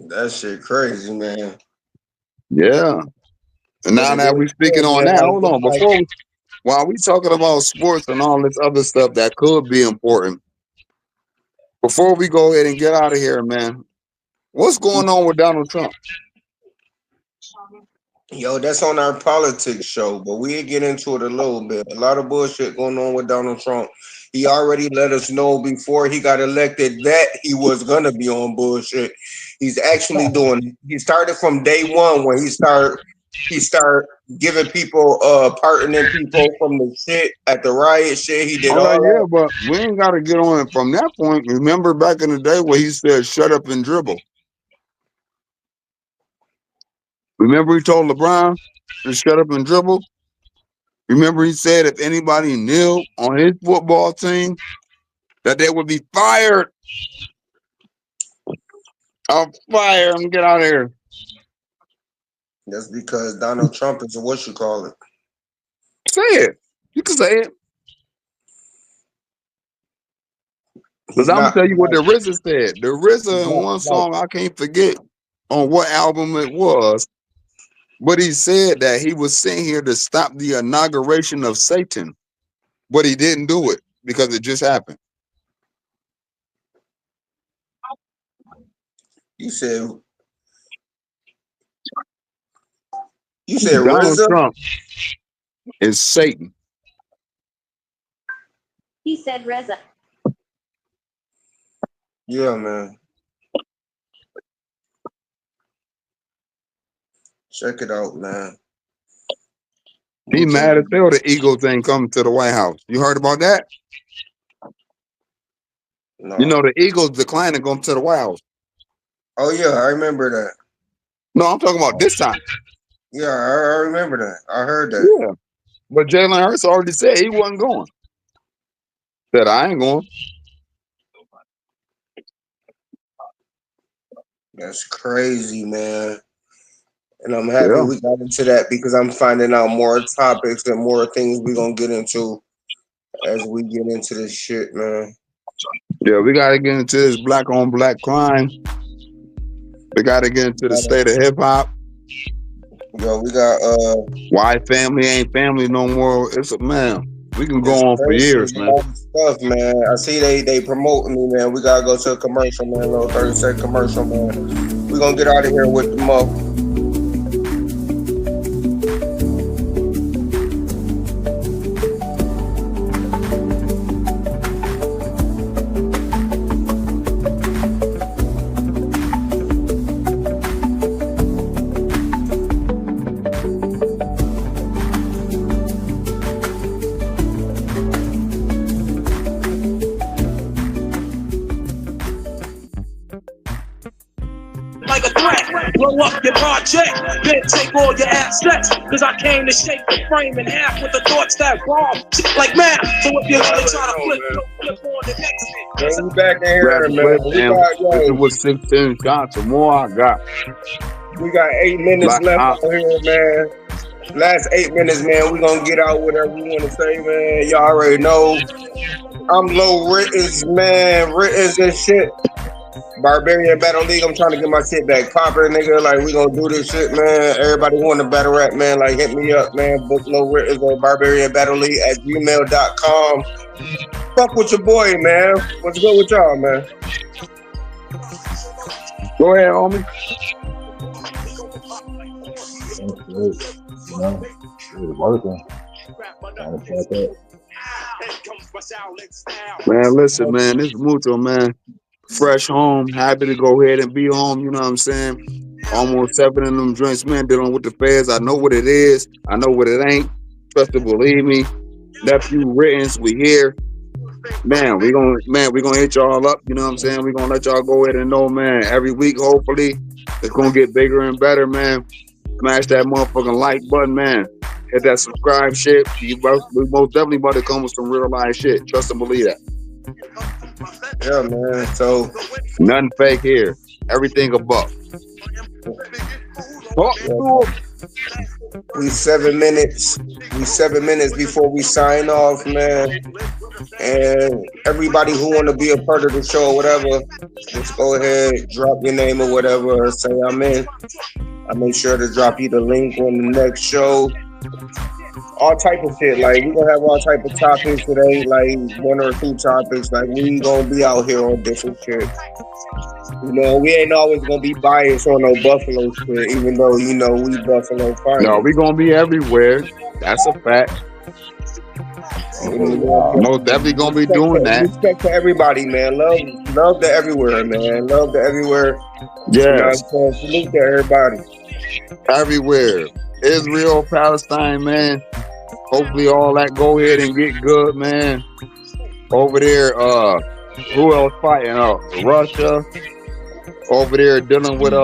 That shit crazy, man. Yeah. And now that we speaking on that, hold on. While we talking about sports and all this other stuff that could be important, before we go ahead and get out of here, man, what's going on with Donald Trump? Yo, that's on our politics show, but we'll get into it a little bit. A lot of bullshit going on with Donald Trump. He already let us know before he got elected that he was gonna be on bullshit. He's actually doing. He started from day one when he start giving people pardoning people from the shit at the riot shit. He did all Yeah, that. but we ain't got to get on it from that point. Remember back in the day where he said, "Shut up and dribble." Remember he told LeBron to shut up and dribble? Remember he said if anybody kneeled on his football team that they would be fired. I'll fire him. Get out of here. That's because Donald Trump is what you call it. Say it. You can say it. Because I'm going to tell you what the RZA said. The RZA in one song, I can't forget on what album it was, but he said that he was sent here to stop the inauguration of Satan, but he didn't do it because it just happened. You said Donald RZA? Trump is Satan. He said RZA. Yeah, man. Check it out, man. He mad as hell the Eagles ain't coming to the White House. You heard about that? No. You know the Eagles declined to come to the White House. Oh yeah, I remember that. No, I'm talking about this time. Yeah, I remember that. I heard that. Yeah. But Jalen Hurts already said he wasn't going. Said I ain't going. That's crazy, man. And I'm happy we got into that because I'm finding out more topics and more things we're going to get into as we get into this shit, man. Yeah, we got to get into this black on black crime. We got to get into the state of hip hop. Yo, we got why family ain't family no more. It's a man. We can go on for years, man. Stuff, man. I see they promoting me, man. We gotta go to a commercial, man. A little 30-second commercial, man. We gonna get out of here with the mo. Like a threat, blow up your project, then take all your assets. Cause I came to shake the frame in half with the thoughts that bomb shit like math. So if you're really trying to flip, don't flip on the next thing. We back in here, man. This was 16 shots or more I got. We got 8 minutes left out here, man. Last 8 minutes, man. We gonna get out whatever we want to say, man. Y'all already know. I'm low Rittens, man. Rittens and shit. Barbarian Battle League, I'm trying to get my shit back poppin', nigga. Like, we gonna do this shit, man. Everybody who want to battle rap, man, like, hit me up, man. Book Low Rittens on Barbarian Battle League at gmail.com. Fuck with your boy, man. What's good with y'all, man? Go ahead, homie. You know, it was working. Man, listen, man. This is Mucho, man. Fresh home, happy to go ahead and be home, you know what I'm saying? Almost 7 of them joints, man, dealing with the feds. I know what it is. I know what it ain't. Trust it, believe me. Nephew Rittens, we here. Man, we gonna hit y'all up, you know what I'm saying? We gonna let y'all go ahead and know, man. Every week, hopefully, it's gonna get bigger and better, man. Smash that motherfucking like button, man. Hit that subscribe shit. We most definitely about to come with some real life shit. Trust and believe that. Yeah, man. So nothing fake here. Everything above. We 7 minutes. We 7 minutes before we sign off, man. And everybody who want to be a part of the show or whatever, just go ahead, drop your name or whatever, say I'm in. I'll make sure to drop you the link on the next show. All type of shit. Like, we gonna have all type of topics today, like 1 or 2 topics. Like, we gonna be out here on different shit. You know, we ain't always gonna be biased on no Buffalo shit, even though, you know, we Buffalo fans. No, we gonna be everywhere. That's a fact. Most definitely gonna be doing that. Respect to everybody, man. Love to everywhere, man. Love to everywhere. Yeah. You know what I'm saying? Salute to everybody. Everywhere. Israel, Palestine, man. Hopefully all that go ahead and get good, man. Over there, who else fighting? Russia. Over there dealing with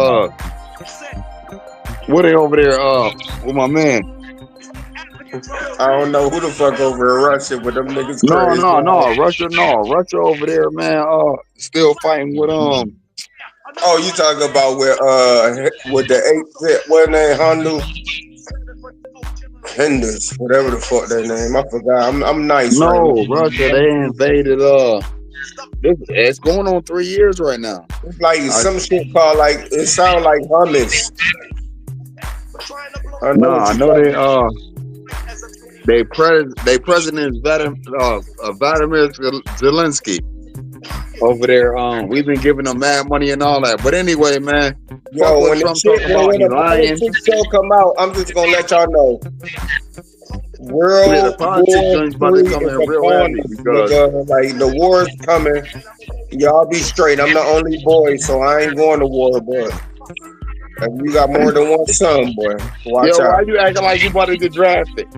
What they over there? With my man. I don't know who the fuck over in Russia, but them niggas crazy. No. Russia over there, man. Still fighting with Oh, you talking about with the 8 what name? Henders, whatever the fuck their name. I forgot. I'm nice. No, right now. Russia. They invaded. It's going on 3 years right now. It's like some shit called like it sounds like hummus. I know they president is Vladimir Zelensky over there. We've been giving them mad money and all that. But anyway, man, yo, when the politics show come out, I'm just gonna let y'all know. World War III is upon us, nigga. Like the war's coming. Y'all be straight. I'm the only boy, so I ain't going to war, but if you got more than one son, boy, watch out. Why you acting like you about to get drafted?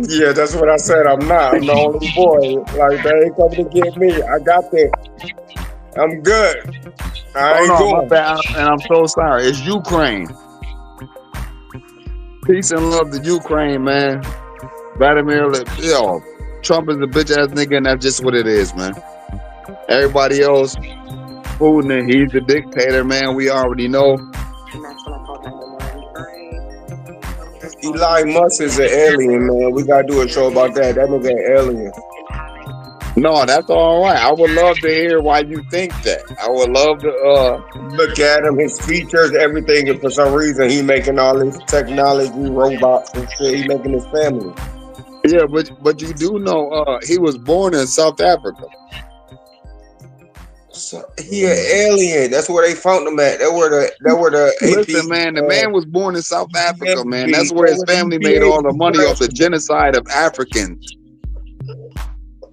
Yeah, that's what I said. I'm not. I'm the only boy. Like, they ain't coming to get me. I got this. I'm good. I ain't going. My bad, and I'm so sorry. It's Ukraine. Peace and love to Ukraine, man. Vladimir, Trump is a bitch ass nigga, and that's just what it is, man. Everybody else, Putin, he's the dictator, man. We already know. Elon Musk is an alien, man. We gotta do a show about that. That nigga an alien. No, that's all right. I would love to hear why you think that. I would love to look at him, his features, everything, and for some reason he making all this technology, robots and shit. He making his family. Yeah, but you do know he was born in South Africa. So, he an alien. That's where they found him at. That were the Listen, man, the man was born in South Africa, man. That's where his family made all the money off the genocide of Africans.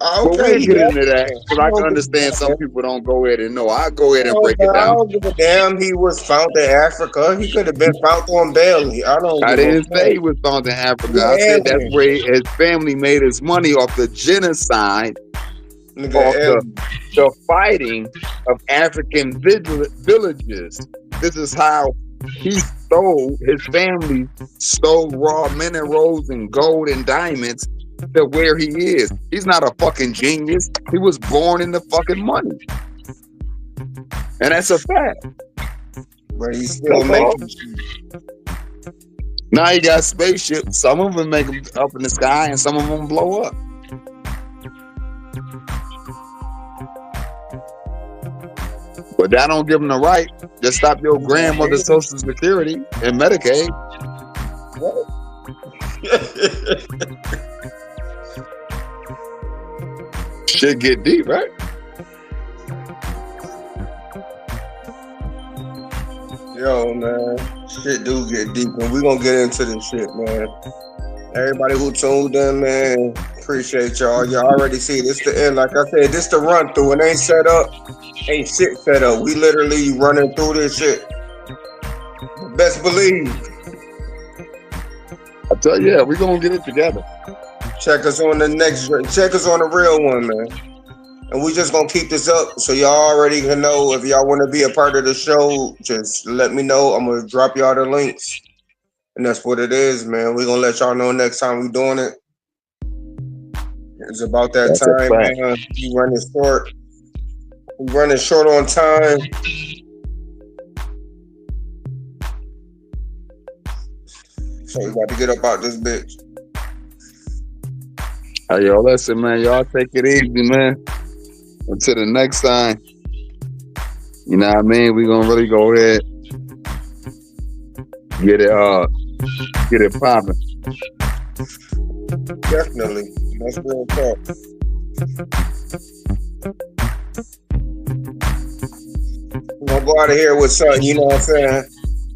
Okay, but we'll get into that because I can understand some people don't go ahead and know. I'll go ahead and break it down. I don't give a damn. He was found in Africa. He could have been found on Bailey. I didn't say he was found in Africa. I said that's where his family made his money off the genocide, off the fighting of African villages. This is how his family stole raw minerals and gold and diamonds to where he is. He's not a fucking genius. He was born in the fucking money. And that's a fact. But he's still making shit. Now he got spaceships. Some of them make them up in the sky and some of them blow up. But that don't give him the right to stop your grandmother's Social Security and Medicaid. Shit get deep, right? Yo, man, shit do get deep, and we gonna get into this shit, man. Everybody who tuned in, man, appreciate y'all. Y'all already see this the end. Like I said, this the run through. It ain't set up, ain't shit set up. We literally running through this shit. Best believe. I tell you, we gonna get it together. Check us on the real one, man. And we just gonna keep this up so y'all already can know. If y'all want to be a part of the show, just let me know. I'm gonna drop y'all the links. And that's what it is, man. We're gonna let y'all know next time we doing it. It's about that time, man. We running short. We running short on time. So we got to get up out this bitch. Hey, yo, listen, man. Y'all take it easy, man. Until the next time. You know what I mean? We gonna really go ahead. Get it popping. Definitely. That's real talk. We're gonna go out of here with something, you know what I'm saying?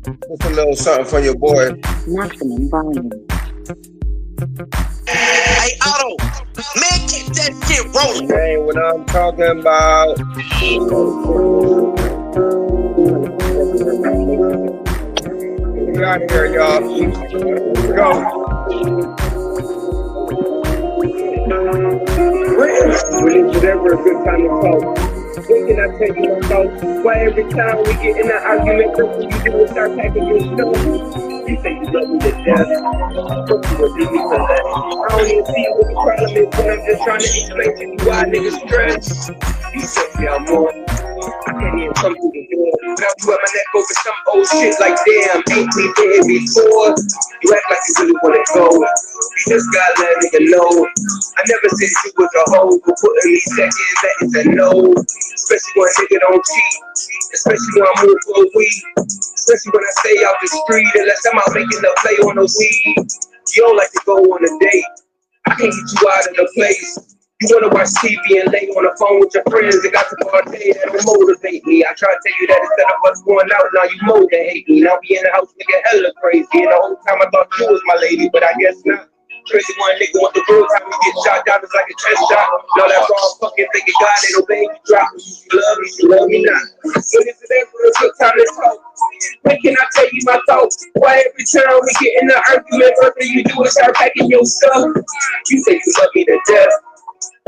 Just a little something for your boy. Maximum volume. Hey, Otto, man, keep that shit rolling. Hey, what I'm talking about. Get out of here, y'all. Let's go. Whenever a good time to talk. What can I tell you my thoughts? Why every time we get in an argument, what you do is start packing your stuff? You say you love me to death, but you will leave me for less. I don't even see what the problem is, but I'm just trying to explain to you why niggas stress. You say I'm on, I can't even come through the door. Now you at my neck over some old shit like damn, ain't we been before? You act like you really wanna go. You just gotta let a nigga know. I never said you was a hoe, but putting me second, that is a no. Especially when a nigga don't cheat, especially when I move for a weed, especially when I stay out the street, unless I'm out making a play on the weed. You don't like to go on a date, I can't get you out of the place. You wanna watch TV and lay on the phone with your friends that got to party, that will motivate me. I try to tell you that instead of us going out, now you motivate me. Now be in the house looking hella crazy, and the whole time I thought you was my lady, but I guess not. Crazy one nigga want the real time we get shot down, it's like a chest shot. No, that's all fucking thinking God, they don't baby drop. You love me not. When is it ever a good time to talk? When can I tell you my thoughts? Why every time we get in an argument, what do you do is start packing your stuff? You say you love me to death,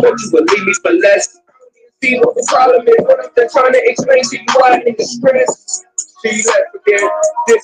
but you will leave me for less. See what the problem is, but I'm just trying to explain to you why niggas stress. So you gotta forget this.